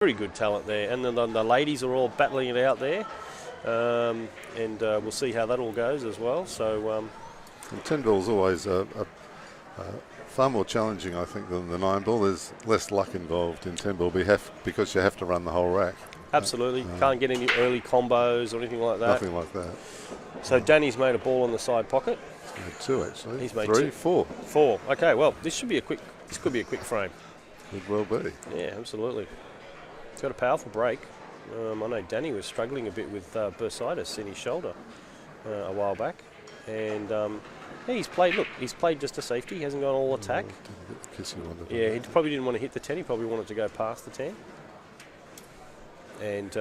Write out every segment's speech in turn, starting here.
very good talent there, and the ladies are all battling it out there, and we'll see how that all goes as well. So, and 10 ball's always far more challenging, I think, than the 9 ball. There's less luck involved in 10 ball because you have to run the whole rack. Absolutely, can't get any early combos or anything like that. Nothing like that. So Danny's made a ball in the side pocket. He's made 2 actually. He's made 3, 2. 4. 4. Okay, well, this could be a quick frame. Could well be. Yeah, absolutely. He's got a powerful break. I know Danny was struggling a bit with bursitis in his shoulder a while back, and he's played just a safety. He hasn't gone all attack. Yeah, he probably didn't want to hit the 10. He probably wanted to go past the 10. And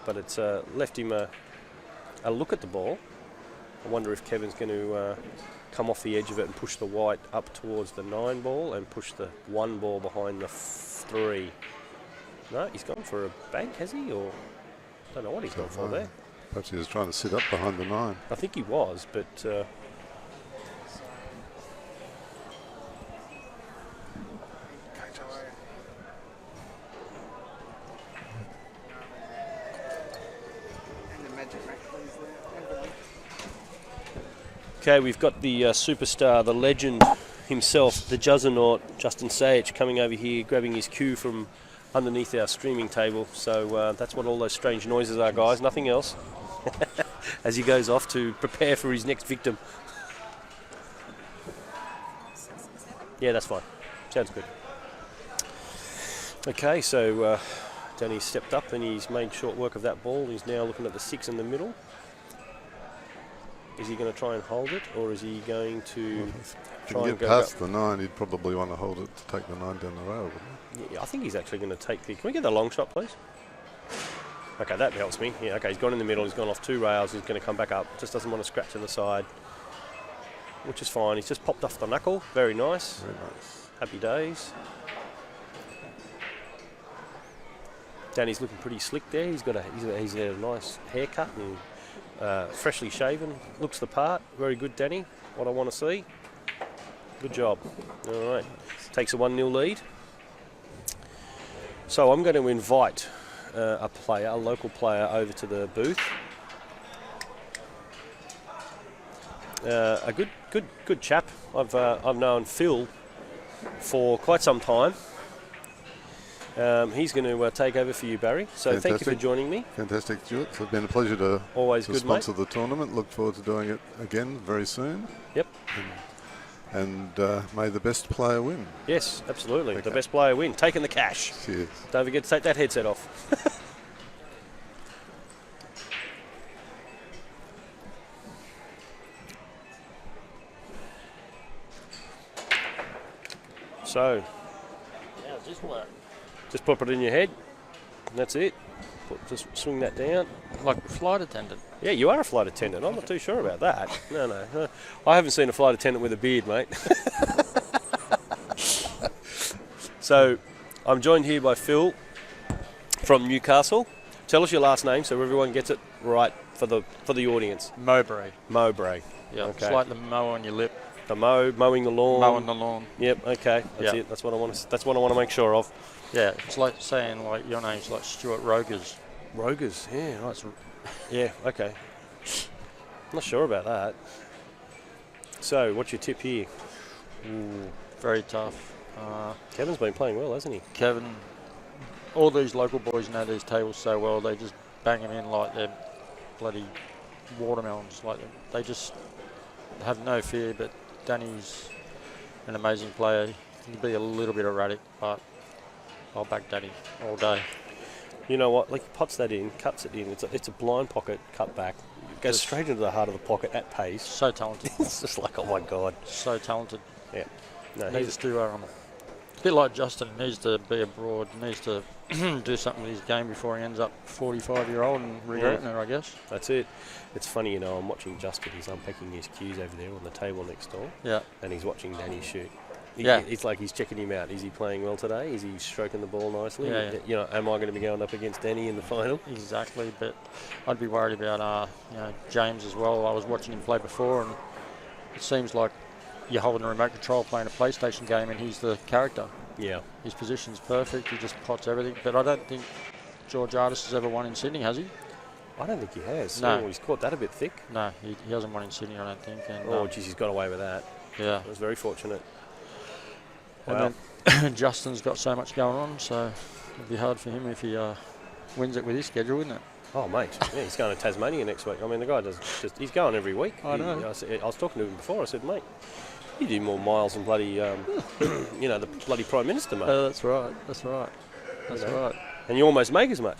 but it's left him a look at the ball. I wonder if Kevin's going to come off the edge of it and push the white up towards the 9 ball and push the 1 ball behind the 3. No, he's gone for a bank, has he? Or I don't know what he's gone for there. Perhaps he was trying to sit up behind the 9. I think he was, but okay, we've got the superstar, the legend himself, the Juggernaut, Justin Sage, coming over here, grabbing his cue from underneath our streaming table. So that's what all those strange noises are, guys, nothing else. As he goes off to prepare for his next victim. Yeah, that's fine. Sounds good. Okay, so Danny stepped up and he's made short work of that ball. He's now looking at the 6 in the middle. Is he going to try and hold it, or is he going to try and get past the 9? He'd probably want to hold it to take the 9 down the rail, wouldn't he? Yeah, I think he's actually going to take the... Can we get the long shot, please? Okay, that helps me. Yeah, okay, he's gone in the middle. He's gone off 2 rails. He's going to come back up. Just doesn't want to scratch to the side, which is fine. He's just popped off the knuckle. Very nice. Very nice. Happy days. Danny's looking pretty slick there. He's got a nice haircut and freshly shaven. Looks the part. Very good, Danny. What I want to see. Good job. All right. Takes a 1-0 lead. So I'm going to invite a local player, over to the booth. A good chap. I've known Phil for quite some time. He's going to take over for you, Barry. So fantastic. Thank you for joining me. Fantastic, Stuart. It's been a pleasure to sponsor the tournament. Look forward to doing it again very soon. Yep. And may the best player win. Yes, absolutely. Okay. The best player win. Taking the cash. Cheers. Don't forget to take that headset off. So, how's this work? Just pop it in your head, and that's it. Just swing that down. Like a flight attendant? Yeah, you are a flight attendant. I'm not too sure about that. No. I haven't seen a flight attendant with a beard, mate. So, I'm joined here by Phil from Newcastle. Tell us your last name so everyone gets it right for the audience. Mowbray. Mowbray. Yeah, okay. It's like the mow on your lip. The mowing the lawn. Mowing the lawn. Yep. Okay. That's it. That's what I want to make sure of. Yeah, it's like saying like your name's like Stuart Rogers. Rogers. Yeah. Right. Yeah. Okay. Not sure about that. So, what's your tip here? Ooh, very tough. Kevin's been playing well, hasn't he? Kevin. All these local boys know these tables so well. They just bang them in like they're bloody watermelons. Like they just have no fear. But Danny's an amazing player. He can be a little bit erratic, but I'll back Danny all day. You know what? Like he puts that in, cuts it in. It's a blind pocket cut back. It goes straight into the heart of the pocket at pace. So talented. It's just like, oh my god. So talented. Yeah. No, needs to a bit like Justin. Needs to be abroad. Needs to do something with his game before he ends up 45-year-old and regretting it, I guess. That's it. It's funny, you know. I'm watching Justin. He's unpacking his cues over there on the table next door. Yeah. And he's watching Danny shoot. Yeah. It's like he's checking him out. Is he playing well today? Is he stroking the ball nicely? Yeah. You know, am I going to be going up against Danny in the final? Exactly, but I'd be worried about James as well. I was watching him play before, and it seems like you're holding a remote control playing a PlayStation game, and he's the character. Yeah. His position's perfect. He just pots everything. But I don't think George Artis has ever won in Sydney, has he? I don't think he has. No. Oh, he's caught that a bit thick. No, he hasn't won in Sydney, I don't think. And Oh, geez, he's got away with that. yeah. It was very fortunate. And Wow. then Justin's got so much going on, so it'd be hard for him if he wins it with his schedule, wouldn't it? Oh, mate. Yeah, he's going to Tasmania next week. I mean, the guy he's going every week. I know. I was talking to him before. I said, mate, you do more miles than bloody, the bloody Prime Minister, mate. That's right. That's right. That's You know. right. And you almost make as much.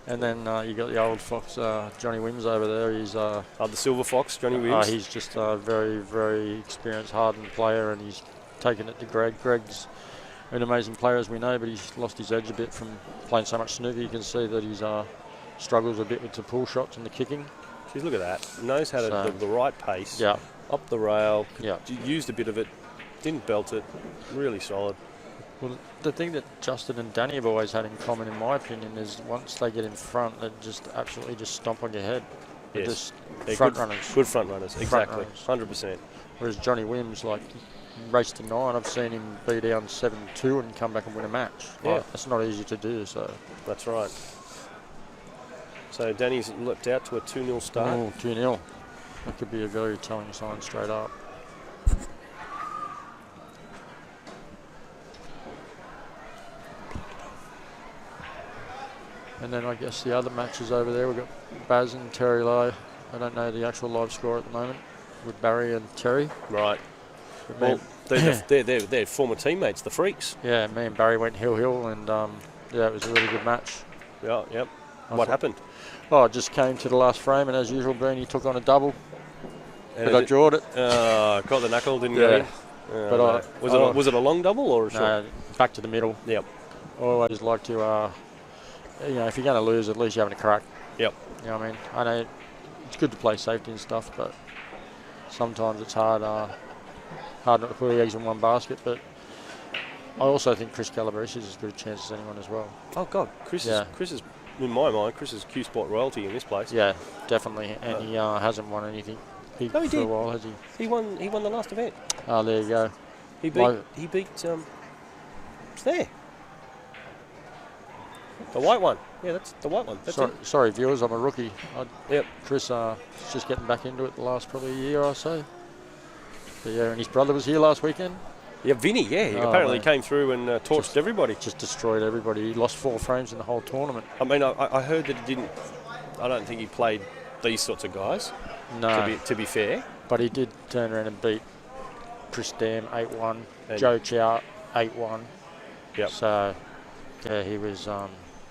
And then you got the old fox, Johnny Wims over there. He's The Silver Fox, Johnny Williams. he's just a very, very experienced, hardened player, and he's taken it to Greg. Greg's an amazing player, as we know, but he's lost his edge a bit from playing so much snooker. You can see that he's struggles a bit with the pull shots and the kicking. Jeez, look at that. Knows how to So- the right pace. Yeah, Up the rail. yeah. Used a bit of it. Didn't belt it. Really solid. Well, the thing that Justin and Danny have always had in common, in my opinion, is once they get in front, they just absolutely just stomp on your head. They're Yes. just They're front good, runners. Good front runners. Front Exactly. runners. 100%. Whereas Johnny Wims, like, raced to 9. I've seen him be down 7-2 and come back and win a match. Yeah. Like, that's not easy to do. So That's right. So Danny's leapt out to a 2-0 start. oh, 2-0. That could be a very telling sign straight up. And then I guess the other matches over there, we've got Baz and Terry Lowe. I don't know the actual live score at the moment with Barry and Terry. Right. But Well, me, they're former teammates, the Freaks. yeah, me and Barry went hill and yeah, it was a really good match. Yeah, yep. I What thought- happened? Oh, it just came to the last frame, and as usual, Bernie took on a double, And but I drawed it. got the knuckle, didn't go Yeah. in. But no. Was it a long double or a short? No, back to the middle. Yep. I always like to, if you're going to lose, at least you're having a crack. Yep. You know what I mean? I know it's good to play safety and stuff, but sometimes it's hard not to put the eggs in one basket. But I also think Chris Calabrese is as good a chance as anyone as well. Oh God, Chris Yeah. is in my mind. Chris is Q Sport royalty in this place. Yeah, definitely. And he hasn't won anything big No, he for a did. while, has he? He won the last event. Oh, there you go. He Why- beat it's there. The white one. Yeah, that's the white one. That's Sorry, viewers, I'm a rookie. Yep. Chris is just getting back into it the last probably year or so. But yeah, and his brother was here last weekend. it. Yeah, Vinny. Yeah, he Oh, apparently mate. came through and torched Just- everybody. Just destroyed everybody. He lost 4 frames in the whole tournament. I mean, I heard that he didn't. I don't think he played these sorts of guys. No, To be fair. but he did turn around and beat Chris Dam 8-1, And- Joe Chow 8-1. Yep. So yeah, he was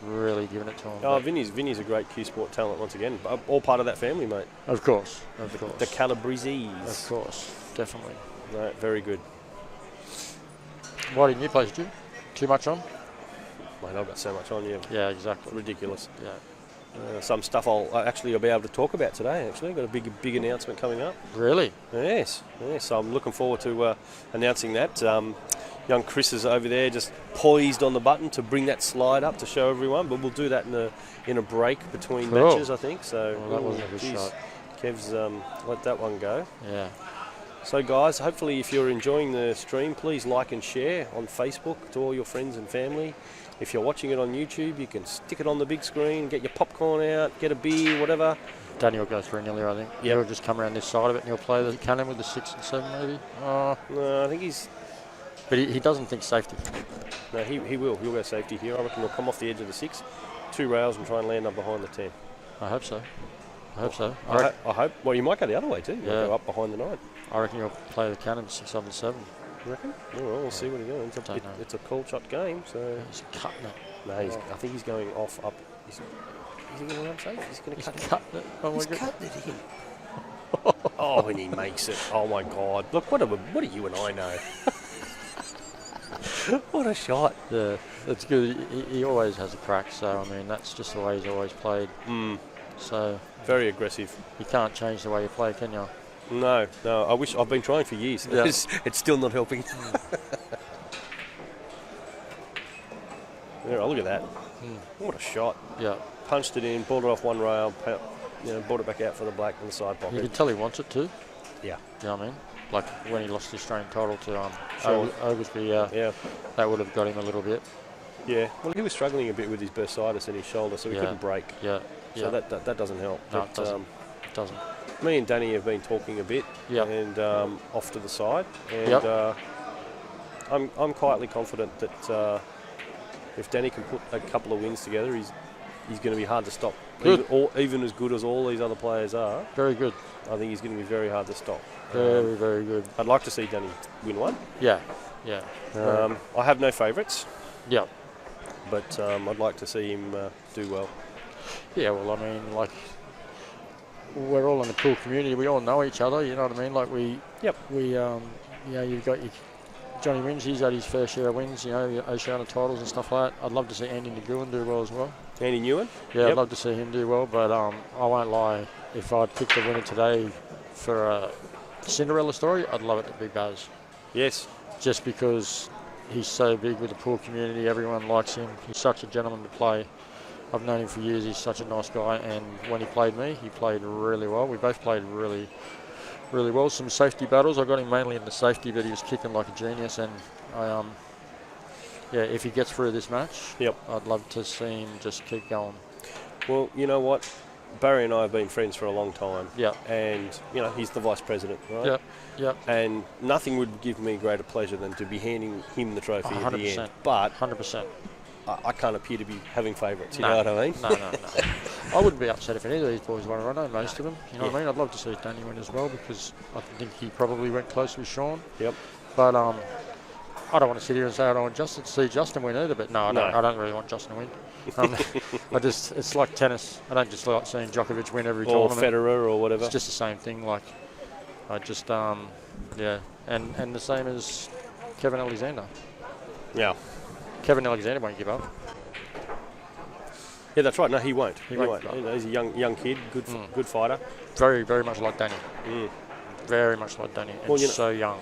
really giving it to him. Oh, But Vinny's a great Q Sport talent once again. All part of that family, mate. of course, The Calabreses. of course, definitely. No, very good. Why didn't you play, Stu? Too much on? Mate, I've got so much on you. Yeah, exactly. Ridiculous. Yeah. Some stuff I'll be able to talk about today. Actually, got a big announcement coming up. Really? Yes. So I'm looking forward to announcing that. Young Chris is over there, just poised on the button to bring that slide up to show everyone. But we'll do that in a break between Cool. matches, I think. So Well, that wasn't a good geez, shot. Kev's let that one go. Yeah. So guys, hopefully if you're enjoying the stream, please like and share on Facebook to all your friends and family. If you're watching it on YouTube, you can stick it on the big screen, get your popcorn out, get a beer, whatever. Danny will go through nearly, I think. Yep. He'll just come around this side of it and he'll play the cannon with the 6 and 7 maybe. No, I think But he doesn't think safety. he will. He'll go safety here. I reckon he'll come off the edge of the 6, 2 rails and try and land up behind the 10. I hope so. I hope so. I hope. Well, you might go the other way too. You might Yeah. go up behind the 9. I reckon he'll play the cannon 6 on the 7. You reckon? All right, we'll see what he does. Don't know. It's a call shot game, so He's cutting it. no. I think he's going off up. Is he going to run safe? He's going to He's cut. cutting it. Oh my He's God. cutting it in. Oh, and he makes it. Oh my God! Look, what do you and I know? What a shot! Yeah, that's good. He always has a crack, so I mean that's just the way he's always played. So Very aggressive. you can't change the way you play, can you? No. I wish I've been trying for years. Yeah. It's still not helping. Yeah, look at that. What a shot. Yeah. Punched it in, pulled it off one rail, brought it back out for the black and the side You pocket. can tell he wants it too. Yeah. You know what I mean? like when he lost the Australian title to Sean. Oglesby, Yeah. that would have got him a little bit. Yeah. Well, he was struggling a bit with his bursitis in his shoulder, so he Yeah. couldn't break. Yeah, So that doesn't help. No, But, it doesn't. It doesn't. me and Danny have been talking a bit, Yep. and off to the side, and Yep. I'm quietly confident that if Danny can put a couple of wins together, he's going to be hard to stop. Good. Even as good as all these other players are, Very good. I think he's going to be very hard to stop. Very, very good. I'd like to see Danny win one. Yeah, yeah. I have no favourites, Yeah. but I'd like to see him do well. Yeah, well, I mean, like, we're all in the pool community. We all know each other, you know what I mean? Like, you've got your Johnny wins. He's had his fair share of wins, you know, the Oceania titles and stuff like that. I'd love to see Andy Nguyen do well as well. Andy Nguyen? Yeah, Yep. I'd love to see him do well, but I won't lie. If I'd picked a winner today for a Cinderella story, I'd love it to be Baz. Yes. Just because he's so big with the pool community, everyone likes him. He's such a gentleman to play. I've known him for years. He's such a nice guy, and when he played me, he played really well. We both played really, really well. Some safety battles. I got him mainly in the safety, but he was kicking like a genius. And if he gets through this match, Yep. I'd love to see him just keep going. Well, you know what? Barry and I have been friends for a long time. Yeah. And, he's the vice president, right? Yep. Yep. And nothing would give me greater pleasure than to be handing him the trophy at the 100%. end. But 100%. I can't appear to be having favourites, you know what I mean? No. I wouldn't be upset if any of these boys won. I know most of them. You know what I mean? I'd love to see Danny win as well because I think he probably went close with Sean. Yep. But I don't want to sit here and say I don't want Justin to see Justin win either. But no, I don't really want Justin to win. It's like tennis. I don't just like seeing Djokovic win every Or tournament. Federer or whatever. It's just the same thing. Like I just and the same as Kevin Alexander. Yeah. Kevin Alexander won't give up. Yeah, that's right. No, he won't. He won't. He's a young kid, good fighter. Very, very much like Danny. Mm. Very much like Danny. And Well, so young.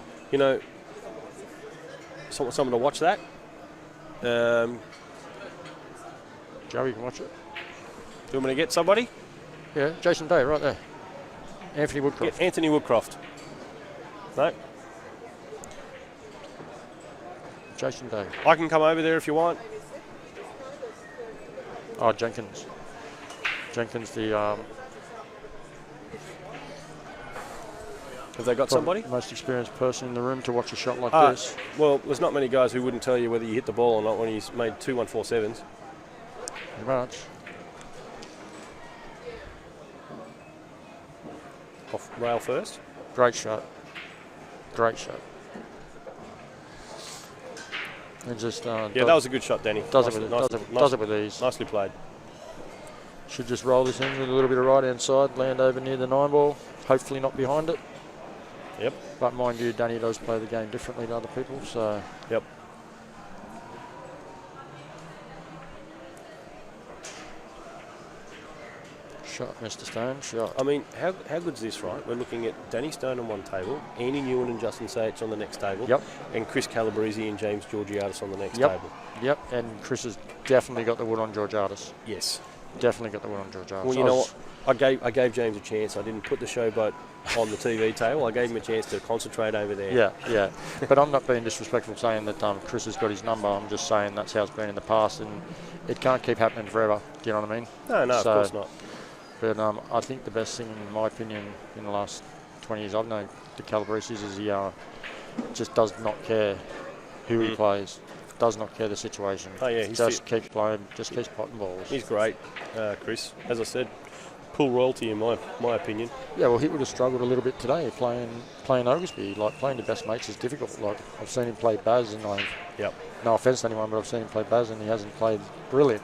Someone to watch that. Joe, you can watch it. Do you want me to get somebody? Yeah, Jason Day, right there. Anthony Woodcroft. Get Anthony Woodcroft. No, Jason Day. I can come over there if you want. Oh, Jenkins. Jenkins, the Have they got somebody? most experienced person in the room to watch a shot like this. Well, there's not many guys who wouldn't tell you whether you hit the ball or not when he's made 2 147s. Pretty much. Off rail first. Great shot. Great shot. And just Yeah, that was a good shot, Danny. does it with ease. Nicely played. Should just roll this in with a little bit of right hand side, land over near the 9 ball. Hopefully not behind it. Yep. But mind you, Danny does play the game differently to other people, so. Yep. Shot, Mr. Stone, shot. I mean, how good's this, right? We're looking at Danny Stone on one table, Andy Nguyen and Justin Sayich on the next table, Yep. and Chris Calabrese and James Georgiadis on the next Yep. table. Yep, and Chris has definitely got the wood on Georgiadis. Yes. Definitely got the wood on Georgiadis. Well, you know what? I gave James a chance. I didn't put the showboat on the TV table. I gave him a chance to concentrate over there. Yeah. But I'm not being disrespectful saying that Chris has got his number. I'm just saying that's how it's been in the past, and it can't keep happening forever. Do you know what I mean? No, So- of course not. But I think the best thing, in my opinion, in the last 20 years I've known the Calabreses is he just does not care who he plays. Does not care the situation. Oh, yeah, he's just keeps playing, just keeps potting balls. He's great, Chris. As I said, pool royalty in my opinion. Yeah, well, he would have struggled a little bit today playing Oglesby. Like, playing the best mates is difficult. Like, I've seen him play Baz, and Yep. no offence to anyone, but I've seen him play Baz, and he hasn't played brilliant.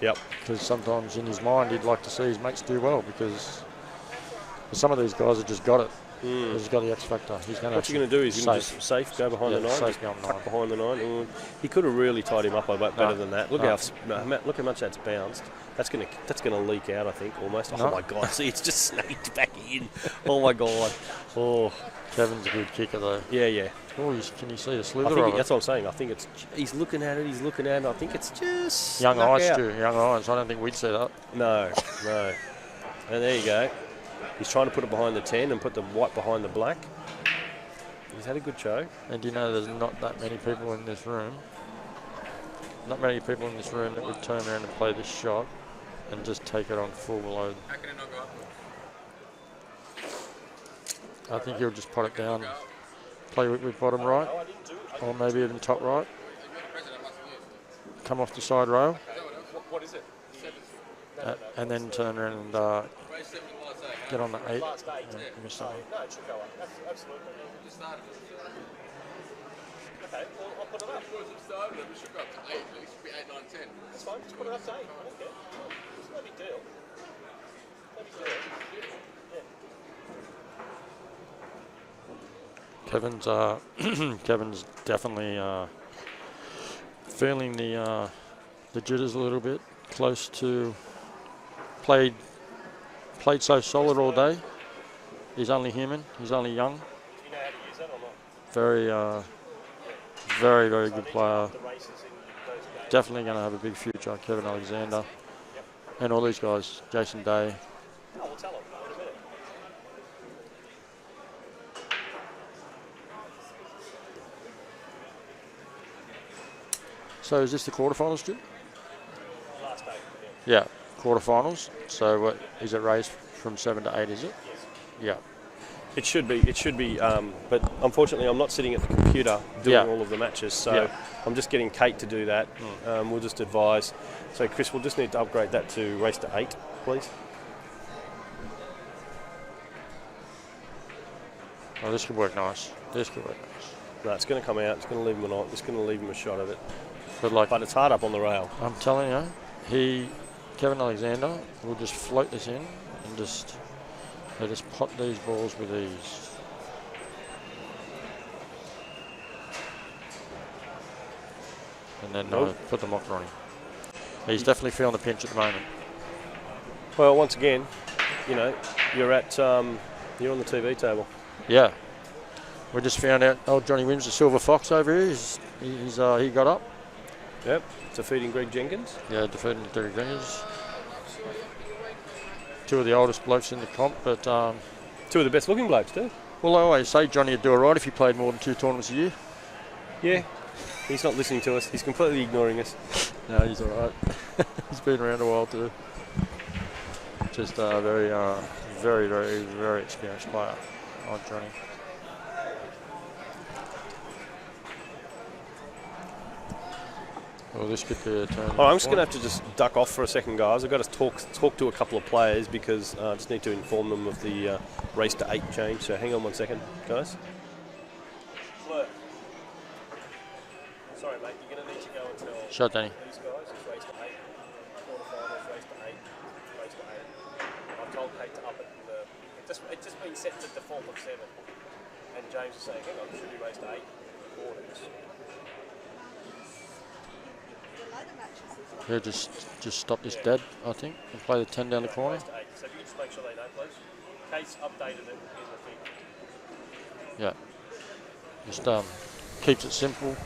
Yep. Because sometimes in his mind he'd like to see his mates do well, because some of these guys have just got it. He's got the X factor. He's going to. What you're going to do is you're going to just safe, go behind the 9, safe just behind the tuck 9. behind the 9. He could have really tied him up a bit better than that. Look No. look how much that's bounced. That's going to leak out, I think, almost. No. Oh my God! See, it's just snaked back in. Oh my God! Oh Kevin's a good kicker though. yeah. Oh, can you see the I slither think of it? that's what I'm saying. I think he's looking at it. I think it's just Young snuck eyes, out. Stu. Young eyes. I don't think we'd see that. No. And there you go. He's trying to put it behind the 10 and put the white behind the black. He's had a good show. And you know, there's not that many people in this room. Not many people in this room that would turn around and play this shot and just take it on full load. I think he'll just pot it down, play with bottom right, or maybe even top right. Come off the side rail. What is it? And then turn around and get on the 8 and miss something. No, it should go up. Absolutely. Okay, well, I'll put it up. We should go up to 8, it should be 8, 9, 10. That's fine, just put it up to 8. I don't care. It's no big deal. No big deal. Kevin's definitely feeling the jitters a little bit. Close to played so solid all day. He's only human. He's only young. Do you know how to use that or not? Very, very good player. The races in those games. Definitely going to have a big future. Kevin Alexander and all these guys. Jason Day. Oh, we'll tell him in a minute. So is this the quarterfinals, Stu? Last 8. Yeah, quarterfinals. So what is it raised from 7 to 8? Is it? Yes. Yeah. It should be. But unfortunately, I'm not sitting at the computer doing all of the matches, so I'm just getting Kate to do that. We'll just advise. So, Chris, we'll just need to upgrade that to race to 8, please. Oh, this could work nice. This could work nice. No, it's going to come out. It's going to leave him it's going to leave him a shot of it. But It's hard up on the rail. I'm telling you, Kevin Alexander will just float this in and they just pot these balls with ease. And then put the mocker on him. He's definitely feeling the pinch at the moment. Well, once again, you're you're on the TV table. Yeah. We just found out old Johnny Wins, the Silver Fox over here. He got up. Yep, defeating Greg Jenkins. Yeah, defeating Derek Jenkins. 2 of the oldest blokes in the comp, but 2 of the best looking blokes too. well, I always say Johnny would do all right if he played more than 2 tournaments a year. Yeah, he's not listening to us. He's completely ignoring us. No, he's all right. He's been around a while too. Just a very, very, very experienced player, old Johnny. Well, this could be a turn. Oh, I'm just going to have to just duck off for a second, guys. I've got to talk to a couple of players because I just need to inform them of the race to 8 change. So hang on 1 second, guys. Fleur. Sorry, mate. You're going to need to go and tell Shot, Danny. these guys it's race to 8. Quarterfinals, race to 8. Race to 8. I've told Kate to up it. It's just been set to default of 7. And James is saying, hang on, it should be race to 8. Quarters. Yeah, just stop this dead, I think, and play the 10 down the corner. Race to 8. So if you just make sure they know, please. Kate's updated it in the thing. Yeah. Just keeps it simple.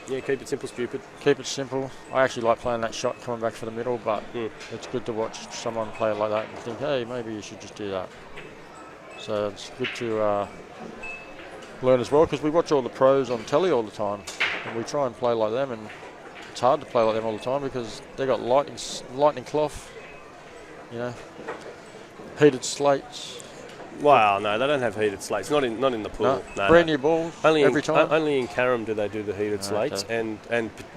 Yeah, keep it simple, stupid. Keep it simple. I actually like playing that shot coming back for the middle, but it's good to watch someone play it like that and think, hey, maybe you should just do that. So it's good to learn as well, because we watch all the pros on telly all the time, and we try and play like them, and it's hard to play like them all the time because they got lightning cloth, heated slates. Wow, no, they don't have heated slates. Not in the pool. No, brand new balls every time. Only in Carrum do they do the heated slates, okay.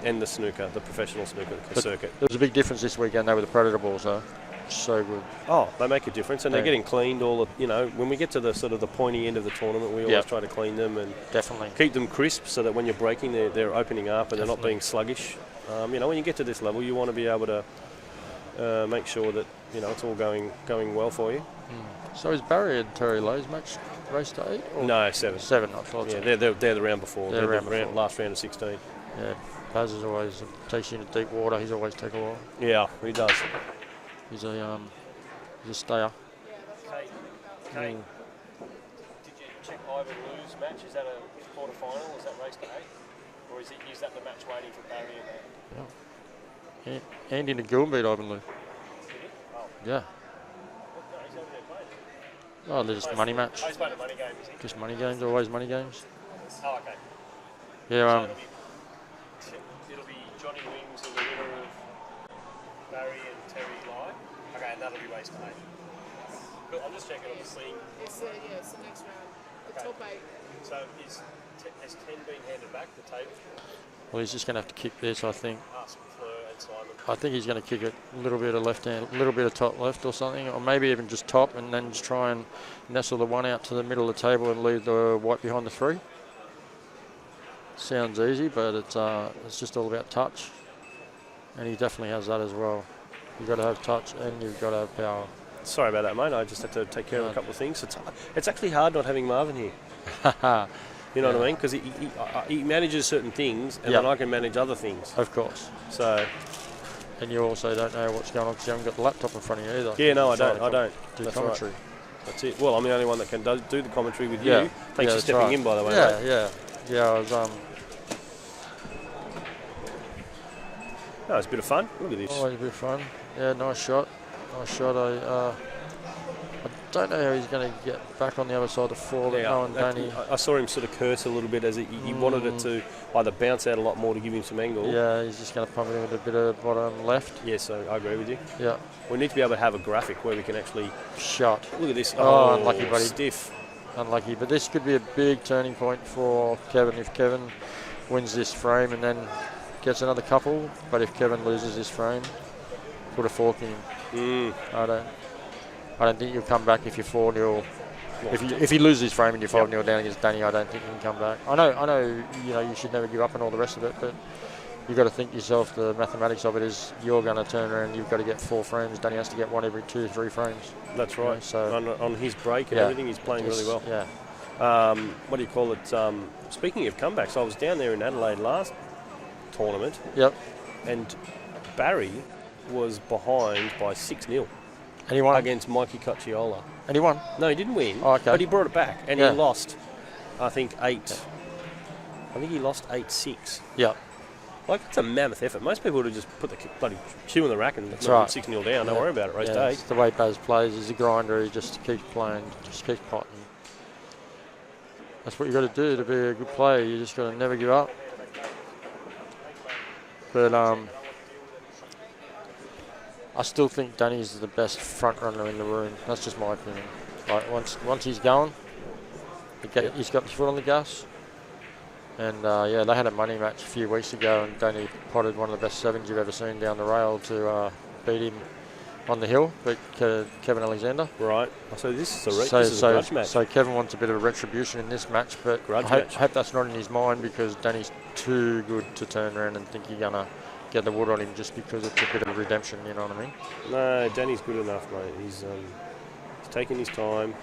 and the snooker, the professional snooker circuit. There was a big difference this weekend though with the Predator balls, though. So good. Oh, they make a difference, and they're getting cleaned. When we get to the sort of the pointy end of the tournament, we always try to clean them and definitely keep them crisp, so that when you're breaking, they're opening up and they're not being sluggish. When you get to this level, you want to be able to make sure that it's all going well for you. So is Barry and Terry Lowe's match race to 8? Or No, 7. 7, I thought. Yeah, they're the round before. They're the round last round of 16. Yeah, Baz is always takes you into deep water. He's always take a while. Yeah, he does. He's a stayer. Kate, did you check Ivan Lou's match? Is that a quarter final? Is that race to 8? Or is that the match waiting for Barry and that? Yeah. Andy Nagul beat Ivan Lou. Did he? Oh. Yeah. No, he's over there playing. Oh, they're just money match. He's playing a money game, is he? Just money games, always money games. Oh, okay. Yeah. It'll be Johnny Wings and the winner of Barry and Terry Lai. Okay, and that'll be race 8. But I'm just checking on the scene. It's the next round. The Okay. top 8. So has 10 been handed back the table? Well, he's just going to have to kick this, I think. Ask Fleur and Simon. I think he's going to kick it a little bit of left hand, a little bit of top left or something, or maybe even just top, and then just try and nestle the one out to the middle of the table and leave the white behind the 3. Sounds easy, but it's just all about touch, and he definitely has that as well. You've got to have touch and you've got to have power. Sorry about that, mate. I just had to take care of a couple of things. It's actually hard not having Marvin here. You know what I mean? Because he manages certain things, and then I can manage other things. Of course. So. And you also don't know what's going on because you haven't got the laptop in front of you either. Yeah, no, I don't. Do That's commentary. Right. That's it. Well, I'm the only one that can do the commentary with you. Thanks for stepping right. in, by the way. Mate. Yeah. I was No, it's a bit of fun. Look at this. always a bit of fun. Yeah, nice shot. I don't know how he's going to get back on the other side of 4. Danny. I saw him sort of curse a little bit as he wanted it to either bounce out a lot more to give him some angle. Yeah, he's just going to pump it in with a bit of bottom left. Yeah, so I agree with you. Yeah. We need to be able to have a graphic where we can actually shot. Look at this. Oh, unlucky, buddy. Stiff. Unlucky, but this could be a big turning point for Kevin if Kevin wins this frame and then gets another couple. But if Kevin loses this frame, put a fork in. I don't think you'll come back if you're 4-0. If you lose this frame and you're 5-0 down against Danny, I don't think you can come back. I know. You should never give up and all the rest of it, but you've got to think yourself. The mathematics of it is you're going to turn around. You've got to get 4 frames. Danny has to get 1 every 2-3 frames. That's right. You know, so on his break and everything, he's playing really well. Yeah. What do you call it? Speaking of comebacks, I was down there in Adelaide last tournament. Yep. And Barry was behind by 6-0. And he won against Mikey Cocciola. And he won? No, he didn't win. Oh, okay. But he brought it back, and he lost. I think 8. I think he lost 8-6. Yeah. Like, it's a mammoth effort. Most people would have just put the bloody shoe in the rack and 6-0 down. Don't worry about it. Race 8. It's the way Baz plays. He's a grinder. He just keeps playing, just keeps potting. That's what you got to do to be a good player. You just got to never give up. But I still think Danny's the best front runner in the room. That's just my opinion. Like once he's going, he's got his foot on the gas. And they had a money match a few weeks ago, and Danny potted one of the best 7s you've ever seen down the rail to beat him on the hill, beat Kevin Alexander. Right. So this is a grudge match. So Kevin wants a bit of a retribution in this match, but I hope that's not in his mind because Danny's too good to turn around and think you're going to get the wood on him just because it's a bit of redemption, you know what I mean? No, Danny's good enough, mate. He's taking his time.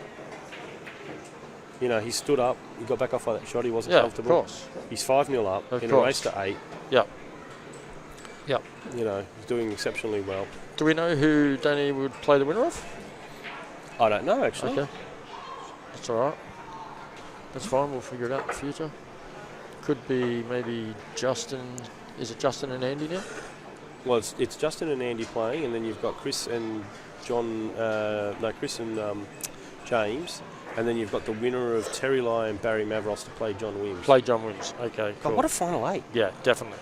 You know, he stood up. He got back off by that shot. He wasn't comfortable. Of course. He's 5-0 up in a race to 8. Yep. You know, he's doing exceptionally well. Do we know who Danny would play the winner of? I don't know, actually. Okay. That's all right. That's fine. We'll figure it out in the future. Could be maybe Justin. Is it Justin and Andy now? Well, it's Justin and Andy playing, and then you've got Chris and James, and then you've got the winner of Terry Lai and Barry Mavros to play John Wims. Play John Wims. Okay. God, Cool. what a final 8! Yeah, definitely.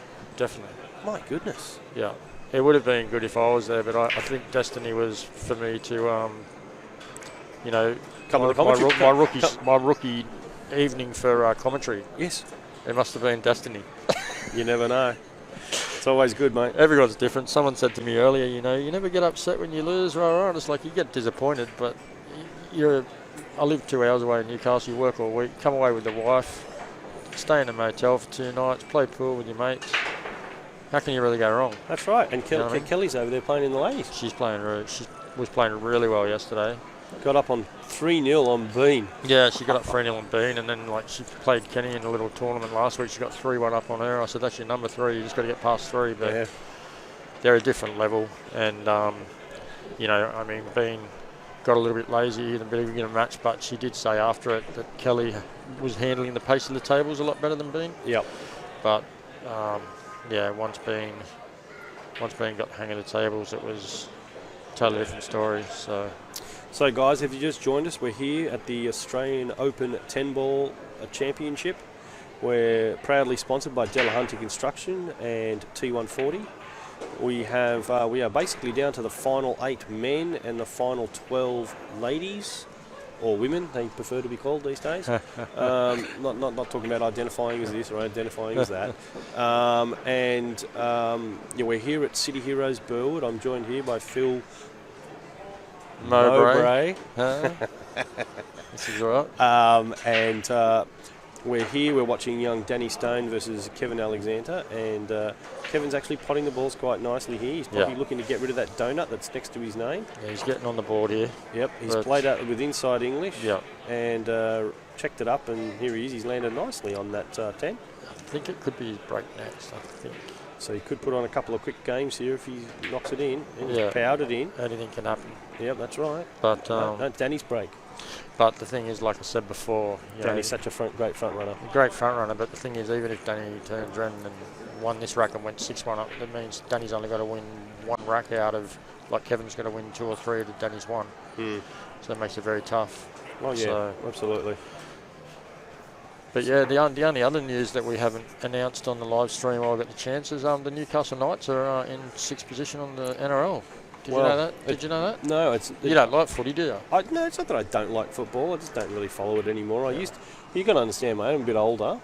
My goodness. Yeah, it would have been good if I was there, but I think destiny was for me to, Come on the commentary. my rookie evening for commentary. Yes. It must have been destiny. You never know. It's always good, mate. Everyone's different. Someone said to me earlier, you never get upset when you lose, rah. It's like you get disappointed, but I live 2 hours away in Newcastle. You work all week, come away with the wife, stay in a motel for 2 nights, play pool with your mates. How can you really go wrong? That's right. And Kelly's over there playing in the ladies. She was playing really well yesterday. Got up on 3-0 on Bean. Yeah, she got up 3-0 on Bean, and then she played Kenny in a little tournament last week. She got 3-1 up on her. I said, that's your number 3. You just got to get past 3. But they're a different level. And, Bean got a little bit lazy in the beginning of the match, but she did say after it that Kelly was handling the pace of the tables a lot better than Bean. Yep. But, once Bean got the hang of the tables, it was a totally different story. So, guys, if you just joined us, we're here at the Australian Open 10-ball championship. We're proudly sponsored by Delahunty Construction and T140. We are basically down to the final 8 men and the final 12 ladies, or women, they prefer to be called these days. Not talking about identifying as this or identifying as that. We're here at City Heroes Burwood. I'm joined here by Phil Mowbray. This is all right. We're here, we're watching young Danny Stone versus Kevin Alexander, and Kevin's actually potting the balls quite nicely here. He's probably looking to get rid of that donut that's next to his name. Yeah, he's getting on the board here. Yep, he's played out with inside English and checked it up, and here he is. He's landed nicely on that 10. I think it could be his break next, I think. So he could put on a couple of quick games here if he knocks it in and he's powered it in. Anything can happen. Yep, that's right. But no, Danny's break. But the thing is, like I said before, Danny's such a great front runner. Great front runner, but the thing is, even if Danny turns around and won this rack and went 6-1 up, that means Danny's only got to win 1 rack out of, like Kevin's got to win 2 or 3 out of Danny's 1. So it makes it very tough. Oh yeah, so, absolutely. But yeah, the only other news that we haven't announced on the live stream while I got the chance is the Newcastle Knights are in 6th position on the NRL. Did you know that? Did you know that? No, you don't like footy, do you? No, it's not that I don't like football. I just don't really follow it anymore. You got to understand, mate. I'm a bit older,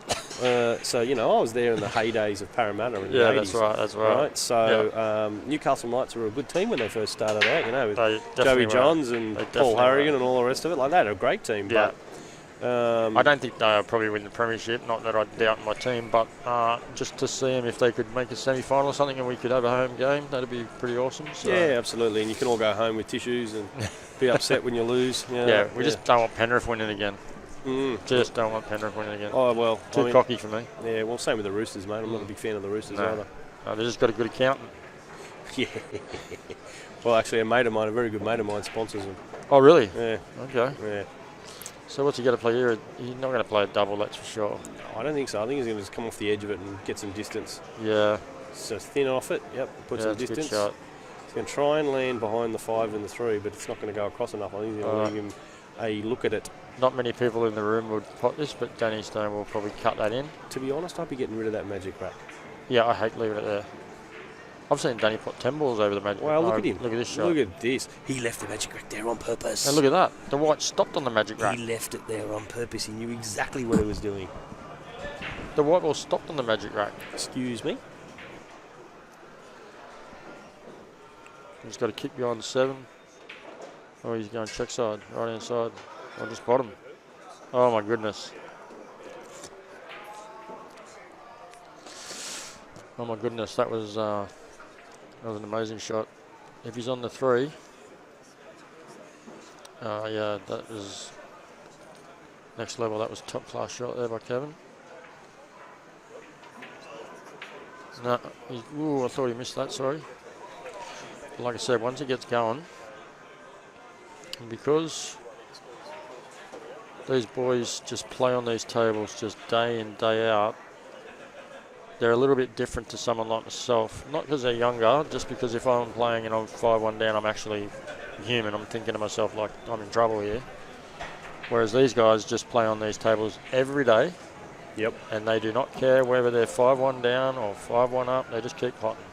so I was there in the heydays of Parramatta in the 80s. That's right. So Newcastle Knights were a good team when they first started out. With Joey Johns and Paul Harrigan and all the rest of it. Like that, a great team. Yeah. But I don't think they'll probably win the premiership. Not that I doubt my team, but just to see them if they could make a semi-final or something, and we could have a home game, that'd be pretty awesome. So. Yeah, absolutely. And you can all go home with tissues and be upset when you lose. We just don't want Penrith winning again. Just don't want Penrith winning again. Oh well, too cocky for me. Yeah, well, same with the Roosters, mate. I'm not a big fan of the Roosters either. No, they just got a good accountant. Yeah. Well, actually, a very good mate of mine, sponsors them. Oh, really? Yeah. Okay. Yeah. So what's he got to play here? He's not going to play a double, that's for sure. I don't think so. I think he's going to just come off the edge of it and get some distance. Yeah. So thin off it. Yep. Put some distance. Good shot. He's going to try and land behind the 5 and the 3, but it's not going to go across enough. I think he's going to leave him a look at it. Not many people in the room would pot this, but Danny Stone will probably cut that in. To be honest, I'd be getting rid of that magic rack. Yeah, I hate leaving it there. I've seen Danny put 10 balls over the magic rack. Well, look at him. Look at this shot. Look at this. He left the magic rack there on purpose. And look at that. The white stopped on the magic rack. He left it there on purpose. He knew exactly what he was doing. The white ball stopped on the magic rack. Excuse me. He's got to kick behind 7. Oh, he's going check side, right hand side. Or just bottom. Oh my goodness. Oh my goodness, that was an amazing shot. If he's on the 3, yeah, that was next level. That was top class shot there by Kevin. No, I thought he missed that, sorry. Like I said, once he gets going, because these boys just play on these tables just day in, day out, they're a little bit different to someone like myself. Not because they're younger, just because if I'm playing and I'm 5-1 down, I'm actually human. I'm thinking to myself, like, I'm in trouble here. Whereas these guys just play on these tables every day. Yep. And they do not care whether they're 5-1 down or 5-1 up. They just keep potting.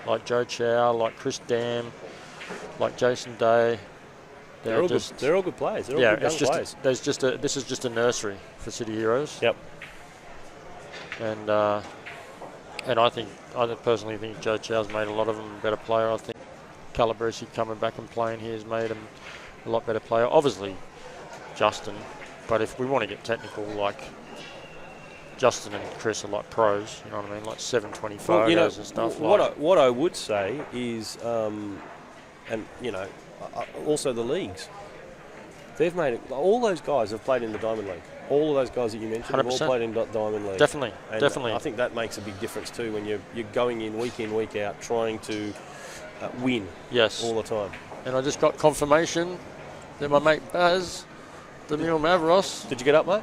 Like Joe Chow, like Chris Dam, like Jason Day. They're all good players. They're all good young players. This is just a nursery for City Heroes. Yep. And I personally think Joe Chow's made a lot of them a better player. I think Calabrese coming back and playing here has made him a lot better player. Obviously, Justin. But if we want to get technical, like Justin and Chris are like pros. You know what I mean? Like 720 and stuff. What I would say is, also the leagues. They've made it. All those guys have played in the Diamond League. All of those guys that you mentioned have all played in Diamond League. Definitely. I think that makes a big difference too when you're going in, week out, trying to win. Yes. All the time. And I just got confirmation that my mate Baz, the Mule Mavros. Did you get up, mate?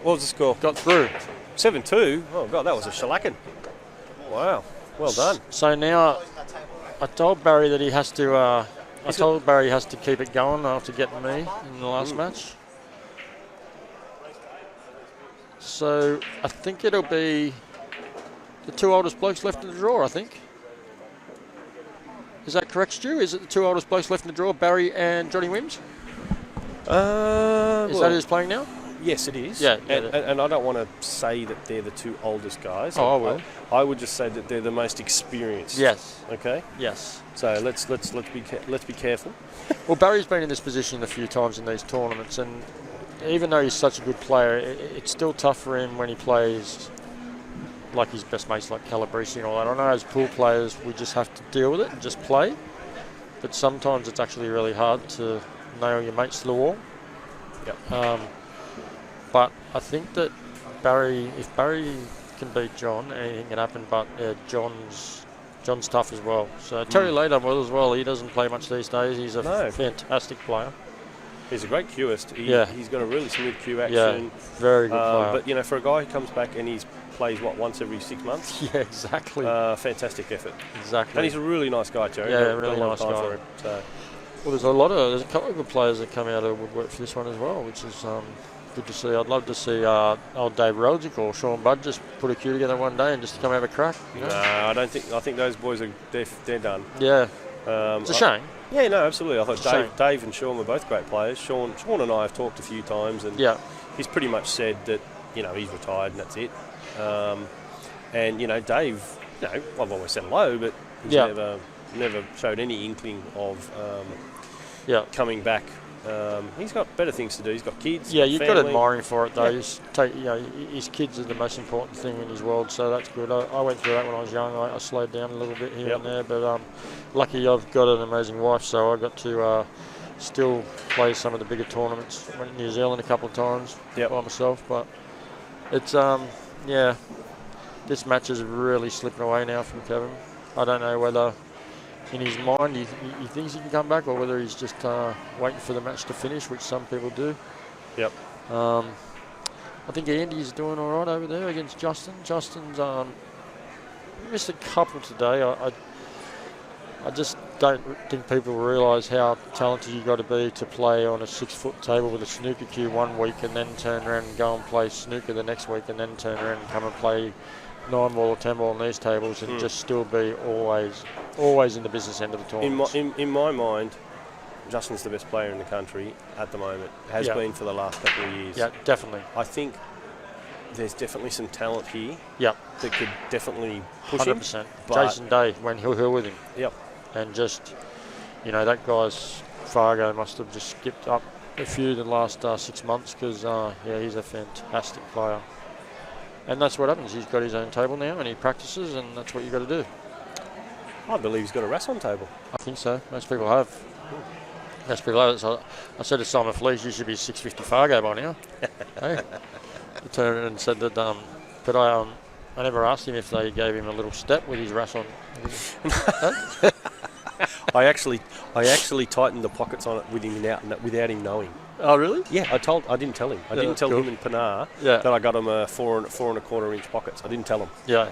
What was the score? Got through. 7-2. Oh God, that was a shellacking. Wow. Well done. So now, I told Barry that he has to. Barry has to keep it going after getting me in the last match. So I think it'll be the two oldest blokes left in the draw, I think. Is that correct, Stu? Is it the two oldest blokes left in the draw, Barry and Johnny Wims? Is that who's playing now? Yes, it is. Yeah, and I don't want to say that they're the two oldest guys. Oh, I will. I would just say that they're the most experienced. Yes. Okay. Yes. So let's be careful. Well, Barry's been in this position a few times in these tournaments, and even though he's such a good player, it's still tough for him when he plays like his best mates like Calabrese and all that. I know as pool players we just have to deal with it and just play, but sometimes it's actually really hard to nail your mates to the wall. Yep. But I think that if Barry can beat John, anything can happen, but John's tough as well. So Terry Layden will as well. He doesn't play much these days. He's a fantastic player. He's a great cueist. He's got a really smooth cue action. Yeah, very good player. But, you know, for a guy who comes back and he plays, once every 6 months? Yeah, exactly. Fantastic effort. Exactly. And he's a really nice guy, Terry. Yeah, really nice guy. For him, so. Well, there's a couple of good players that come out of the woodwork for this one as well, which is good to see. I'd love to see old Dave Rogic or Sean Budd just put a cue together one day and just come have a crack. You know? No, I don't think. I think those boys they're done. Yeah. It's a shame. Yeah, no, absolutely. I thought Dave and Sean were both great players. Sean and I have talked a few times, and he's pretty much said that he's retired and that's it. And Dave, I've always said hello, but he's never showed any inkling of coming back. He's got better things to do. He's got kids. Yeah, you've got family. to admire him for it though. His kids are the most important thing in his world, so that's good. I went through that when I was young. I slowed down a little bit here and there, but lucky I've got an amazing wife, so I got to still play some of the bigger tournaments. Went to New Zealand a couple of times by myself, but it's this match is really slipping away now from Kevin. I don't know whether in his mind he thinks he can come back, or whether he's just waiting for the match to finish, which some people do. Yep. I think Andy's doing all right over there against Justin. Justin's missed a couple today. I just don't think people realise how talented you've got to be to play on a 6-foot table with a snooker cue one week and then turn around and go and play snooker the next week and then turn around and come and play 9-ball or 10-ball on these tables and just still be always in the business end of the tournament. In my mind, Justin's the best player in the country at the moment. Has been for the last couple of years. Yeah, definitely. I think there's definitely some talent here. Yep. That could definitely push 100%. him. Jason Day, when he'll with him. Yep. And just, that guy's Fargo must have just skipped up a few in the last 6 months because, he's a fantastic player. And that's what happens. He's got his own table now and he practices, and that's what you've got to do. I believe he's got a Rasson table. I think so. Most people have. Most people have. So I said to Simon Fleece, you should be 650 Fargo by now. Hey. He turned around and said that, but I never asked him if they gave him a little step with his Rasson. I actually tightened the pockets on it with him without him knowing. Oh, really? Yeah, I didn't tell him. I didn't tell him and Pinar that I got him a 4.25 inch pockets. I didn't tell him. Yeah.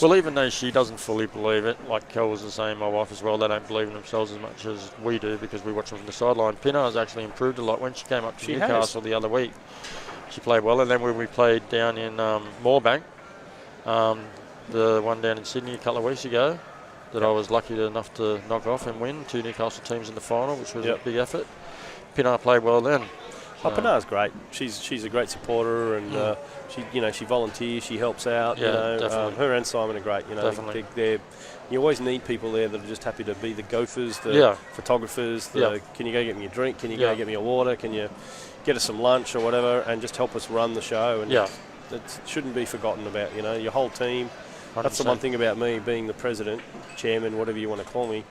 Well, even though she doesn't fully believe it, like Kel was the same, my wife as well, they don't believe in themselves as much as we do because we watch them from the sideline. Pinar's actually improved a lot. When she came up to Newcastle the other week, she played well. And then when we played down in Moorebank, the one down in Sydney a couple of weeks ago, that I was lucky enough to knock off and win 2 Newcastle teams in the final, which was a big effort. Pinar played well then. Pinar's great. She's a great supporter, and she volunteers, she helps out. Yeah, definitely. Her and Simon are great. Definitely. You always need people there that are just happy to be the gophers, the photographers. Can you go get me a drink? Can you go get me a water? Can you get us some lunch or whatever, and just help us run the show? And it shouldn't be forgotten about. Your whole team. 100%. That's the one thing about me being the president, chairman, whatever you want to call me.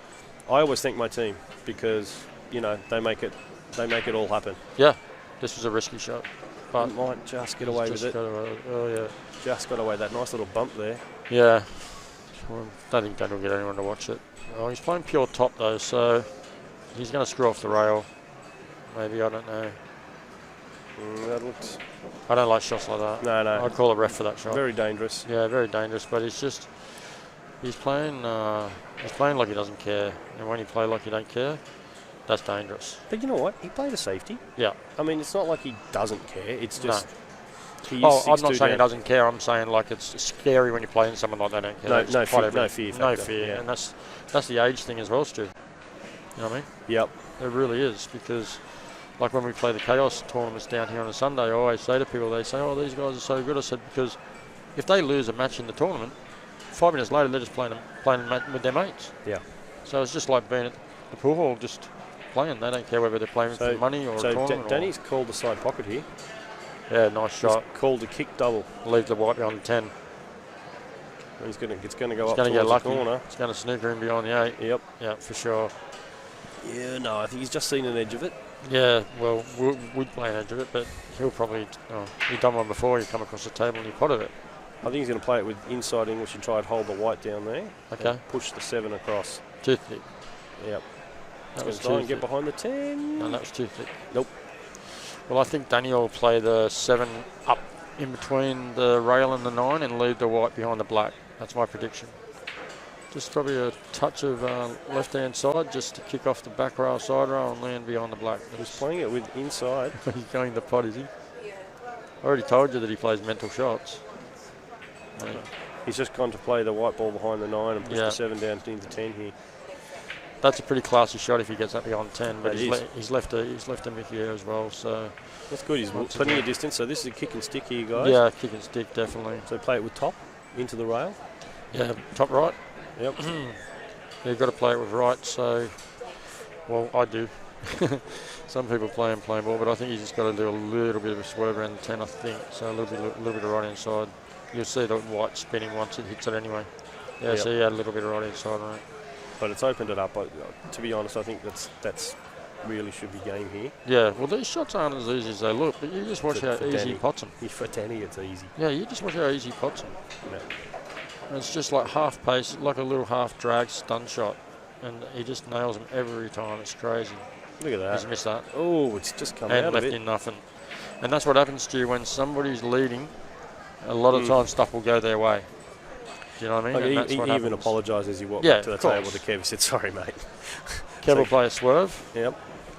I always thank my team because they make it all happen. Yeah, this was a risky shot, but might just get away with it. Just got away. That nice little bump there. Yeah, well, don't think that'll get anyone to watch it. Oh, he's playing pure top though, so he's going to screw off the rail. Maybe, I don't know. I don't like shots like that. No. I call a ref for that shot. Very dangerous. Yeah, very dangerous. But he's playing like he doesn't care. And when you play like you don't care, that's dangerous. But you know what? He played a safety. Yeah. I mean, it's not like he doesn't care. It's just He is Oh, I'm 6'2" not saying he down. doesn't care. I'm saying like it's scary when you're playing someone like that. Don't care. No- They just no fight fear- everything. no fear No factor, fear, yeah. and that's the age thing as well, Stu. You know what I mean? Yep. It really is, because like when we play the Chaos tournaments down here on a Sunday, I always say to people, they say, "Oh, these guys are so good." I said, because if they lose a match in the tournament, 5 minutes later they're just playing with their mates. Yeah. So it's just like being at the pool hall, just playing. They don't care whether they're playing So- for money or a So tournament. Danny's called the side pocket here. Yeah, nice shot. He's called a kick double. Leave the white behind the 10. It's going to go It's up going to get towards lucky. the corner. It's going to snooker him beyond the 8. Yep. Yeah, for sure. Yeah, no, I think he's just seen an edge of it. Yeah, well, we'd play an edge of it, but he'll probably. He'd done one before. He come across the table and he potted it. I think he's going to play it with inside English and try and hold the white down there. Okay. And push the 7 across. Too thick. Yep. That He's was going to try too and get thick. behind the 10. No, that was too thick. Nope. Well, I think Danny will play the 7 up in between the rail and the 9 and leave the white behind the black. That's my prediction. Just probably a touch of left-hand side just to kick off the back rail, side rail and land behind the black. He's playing it with inside. He's going the pot, is he? I already told you that he plays mental shots. He's just gone to play the white ball behind the 9 and push Yeah. the 7 down into 10 here. That's a pretty classy shot if he gets up beyond 10, but That he's left a Mickey here as well. So That's good. He's Once plenty again. of distance. So this is a kick and stick here, guys. yeah, kick and stick definitely. So play it with top into the rail. Yeah, top right. Yep. You've got to play it with right. So, well, I do. Some people play and play ball, but I think he's just got to do a little bit of a swerve around the 10. I think so. A little bit of right inside. You'll see the white spinning once it hits it anyway. Yeah, Yep. so he had a little bit of right inside on it. But it's opened it up. To be honest, I think that's really should be game here. Yeah, well, these shots aren't as easy as they look, but you just watch For- how for easy Danny. he pots them. For Danny, it's easy. Yeah, you just watch how easy he pots them. Yeah. And it's just like half pace, like a little half drag stun shot, and he just nails them every time. It's crazy. Look at He's that. missed that. Oh, it's just come And out of left it. in nothing. And that's what happens to you when somebody's leading. A lot of Mm. times stuff will go their way. Do you know what I mean? Like, And he that's what even happens. apologised as he walked Yeah, up to the of course. table to Kev. He said, "Sorry, mate." Kev will play a swerve, Yep.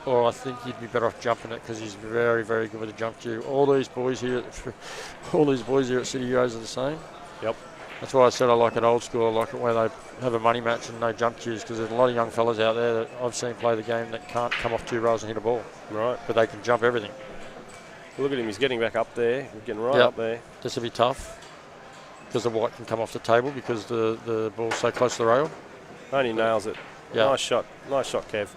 or I think he'd be better off jumping it because he's very, very good with a jump cue. All these boys here at City Heroes are the same. Yep. That's why I said I like it old school. I like it where they have a money match and no jump cues, because there's a lot of young fellas out there that I've seen play the game that can't come off 2 rails and hit a ball, Right. but they can jump everything. Look at him. He's getting back up there. He's getting right Yep. up there. This will be tough because the white can come off the table because the ball's so close to the rail. Only nails it. Yeah. Nice shot. Nice shot, Kev.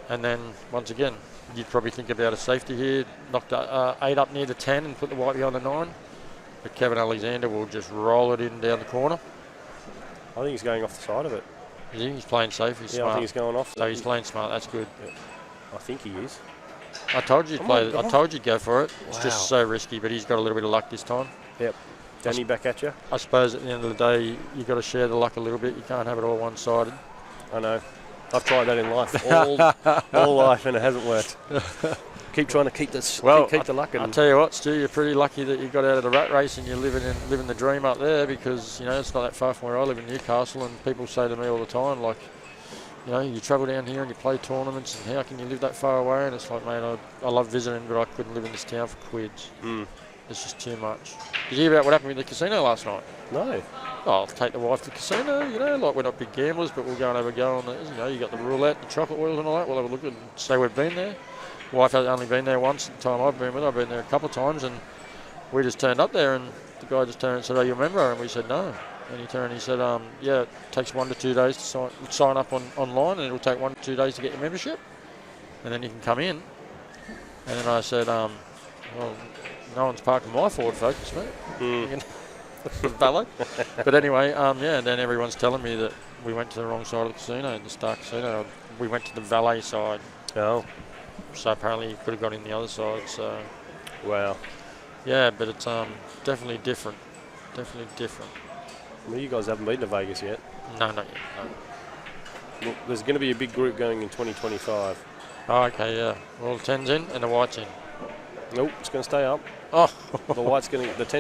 And then once again, you'd probably think about a safety here, knock the 8 up near the 10 and put the white behind the 9. But Kevin Alexander will just roll it in down the corner. I think he's going off the side of it. He's playing safe. He's Yeah, I smart. think he's going off. So he's playing smart. That's good. I think he is. I told you to Oh play. my I God. told you to go for it. It's Wow. just so risky, but he's got a little bit of luck this time. Danny back at you. I suppose at the end of the day, you've got to share the luck a little bit. You can't have it all one-sided. I know. I've tried that in life all life, and it hasn't worked. Keep trying to keep this. Well, keep the luck. I'll And tell you what, Stu, you're pretty lucky that you got out of the rat race and you're living the dream up there, because, you know, it's not that far from where I live in Newcastle, and people say to me all the time, like, you know, you travel down here and you play tournaments, and how can you live that far away? And it's like, mate, I love visiting, but I couldn't live in this town for quids. Mm. It's just too much. Did you hear about what happened with the casino last night? no. Oh, I'll take the wife to the casino, you know, like we're not big gamblers, but we'll go and have a go on the, you know, you got the roulette, the chocolate wheels and all that. We'll have a look and say we've been there. Wife has only been there once the time I've been with her. I've been there a couple of times, and we just turned up there, and the guy just turned and said, "Oh, you remember?" And we said, "No." And he turned and he said, "Yeah, it takes 1 to 2 days to sign up online, and it'll take 1 to 2 days to get your membership, and then you can come in." And then I said, "Well, no one's parking my Ford Focus, mate." Mm. Valet. But anyway, yeah, and then everyone's telling me that we went to the wrong side of the casino, the Star Casino. We went to the valet side, Oh, so apparently you could have got in the other side. So wow. yeah, but it's definitely different. Definitely different. Well, you guys haven't been to Vegas yet. No, not yet. No. Look, there's going to be a big group going in 2025. Oh, okay, yeah. Well, the 10's in and the white's in. Nope, it's going to stay up. Oh, The 10's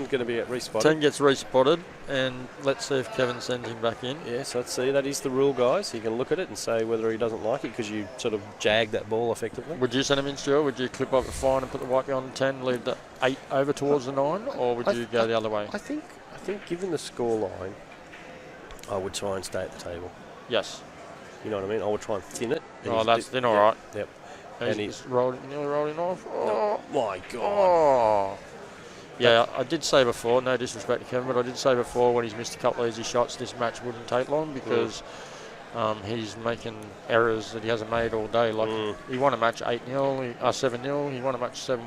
going to be at respotted. 10 gets respotted, and let's see if Kevin sends him back in. Yes, let's see. That is the rule, guys. You can look at it and say whether he doesn't like it because you sort of jagged that ball effectively. Would you send him in, Stuart? Would you clip up the fine and put the white behind the 10 and leave that 8 over towards the 9, or would you go the other way? I think given the score line, I would try and stay at the table. Yes. You know what I mean? I would try and thin it. And Oh, he's that's then all yep, right. Yep. And he's nearly rolling off. Oh. My God. Oh. Yeah, I did say before, no disrespect to Kevin, but I did say before when he's missed a couple of easy shots, this match wouldn't take long because he's making errors that he hasn't made all day. Like he won a match 8-0, 7-0. He won a match 7-1. Do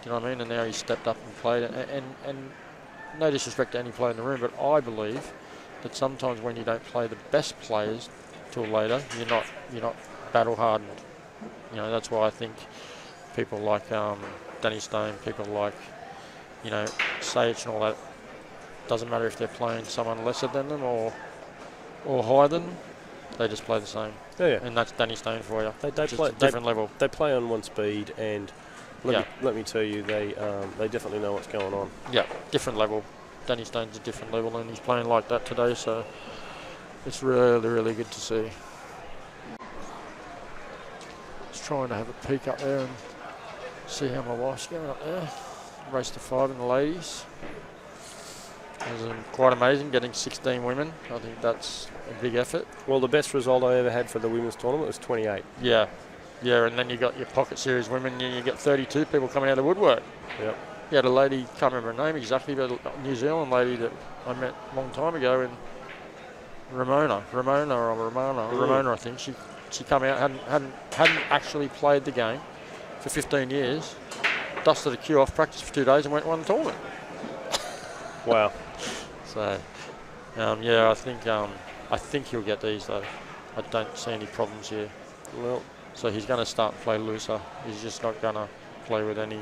you know what I mean? And now he's stepped up and played. And no disrespect to any player in the room, but I believe that sometimes when you don't play the best players till later, you're not battle hardened. You know, that's why I think people like Danny Stone, people like Sage and all that. Doesn't matter if they're playing someone lesser than them or higher than them, they just play the same. Yeah. And that's Danny Stone for you. They Just play a different level. They play on one speed, and let me tell you, they definitely know what's going on. Yeah, different level. Danny Stone's a different level, and he's playing like that today, so it's really, really good to see. Just trying to have a peek up there and see how my wife's going up there. Race to 5 in the ladies. It was quite amazing getting 16 women. I think that's a big effort. Well, the best result I ever had for the women's tournament was 28. Yeah, and then you got your pocket series women, and you get 32 people coming out of the woodwork. Yep. You had a lady, can't remember her name exactly, but a New Zealand lady that I met a long time ago in Ramona, I think. She come out, hadn't actually played the game for 15 years, dusted the queue off, practiced for 2 days, and went and won the tournament. Wow. So, I think he'll get these though. I don't see any problems here. Well, so he's going to start to play looser. He's just not going to play with any.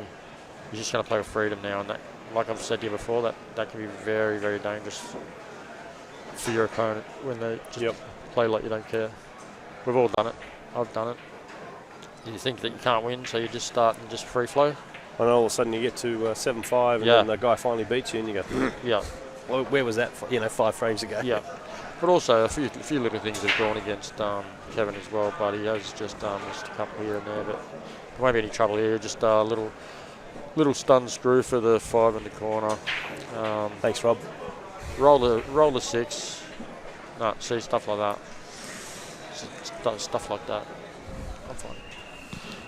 He's just going to play with freedom now, and that, like I've said to you before, that can be very, very dangerous for your opponent when they just play like you don't care. We've all done it. I've done it. You think that you can't win, so you just start and just free flow. And all of a sudden you get to 7-5, and then the guy finally beats you, and you go, yeah. Well, where was that? 5 frames ago. Yeah. But also a few little things have gone against Kevin as well, but he has just missed a couple here and there. But there won't be any trouble here. Just a little stun screw for the 5 in the corner. Thanks, Rob. Roll the 6. No, see, stuff like that. Stuff like that. I'm fine.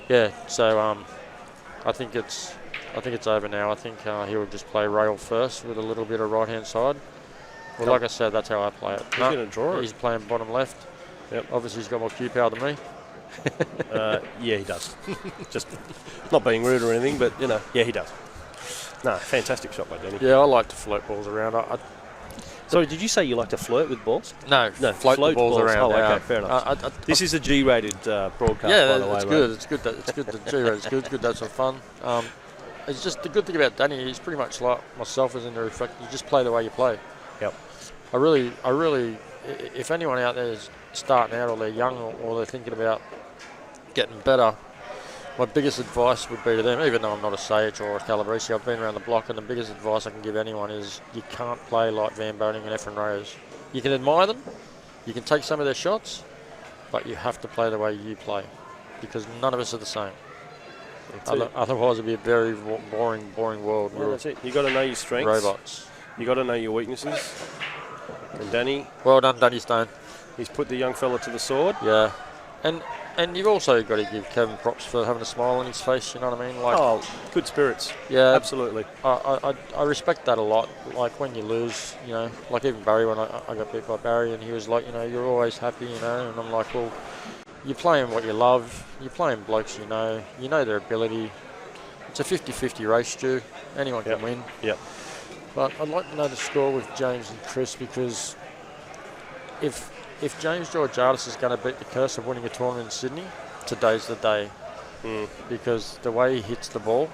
Yeah. So I think it's over now. I think he'll just play rail first with a little bit of right hand side. Well, like I said, that's how I play it. He's going to draw it. He's playing bottom left. Yep. Obviously, he's got more cue power than me. Yeah, he does. Just not being rude or anything, but yeah, he does. No, fantastic shot by Danny. Yeah, I like to float balls around. Sorry, did you say you like to flirt with balls? No, float the balls around. Oh, okay, fair enough. This is a G-rated broadcast, yeah, by the way. It's good. It's good. It's good. The G-rated is good. It's good. That's some fun. It's just the good thing about Danny. He's pretty much like myself, as in the effect. You just play the way you play. Yep. I really, if anyone out there is starting out or they're young or they're thinking about getting better, my biggest advice would be to them, even though I'm not a Sage or a Calabrese, I've been around the block, and the biggest advice I can give anyone is you can't play like Van Boning and Efren Reyes. You can admire them, you can take some of their shots, but you have to play the way you play, because none of us are the same. Otherwise it'd be a very boring world. Well, that's it. You got to know your strengths. Robots. You got to know your weaknesses. And Danny, well done, Danny Stone. He's put the young fella to the sword. Yeah, and you've also got to give Kevin props for having a smile on his face. You know what I mean? Like, good spirits. Yeah, absolutely. I respect that a lot. Like when you lose, like even Barry, when I got beat by Barry, and he was like, you're always happy, and I'm like, well, you're playing what you love. You're playing blokes, you know their ability. It's a 50-50 race, Stu. Anyone can win. Yep. But I'd like to know the score with James and Chris, because if James Georgiadis is going to beat the curse of winning a tournament in Sydney, today's the day. Because the way he hits the ball,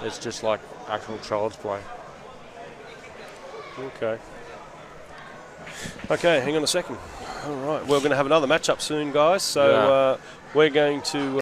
it's just like actual child's play. Okay, hang on a second. All right, we're going to have another match-up soon, guys. So we're going to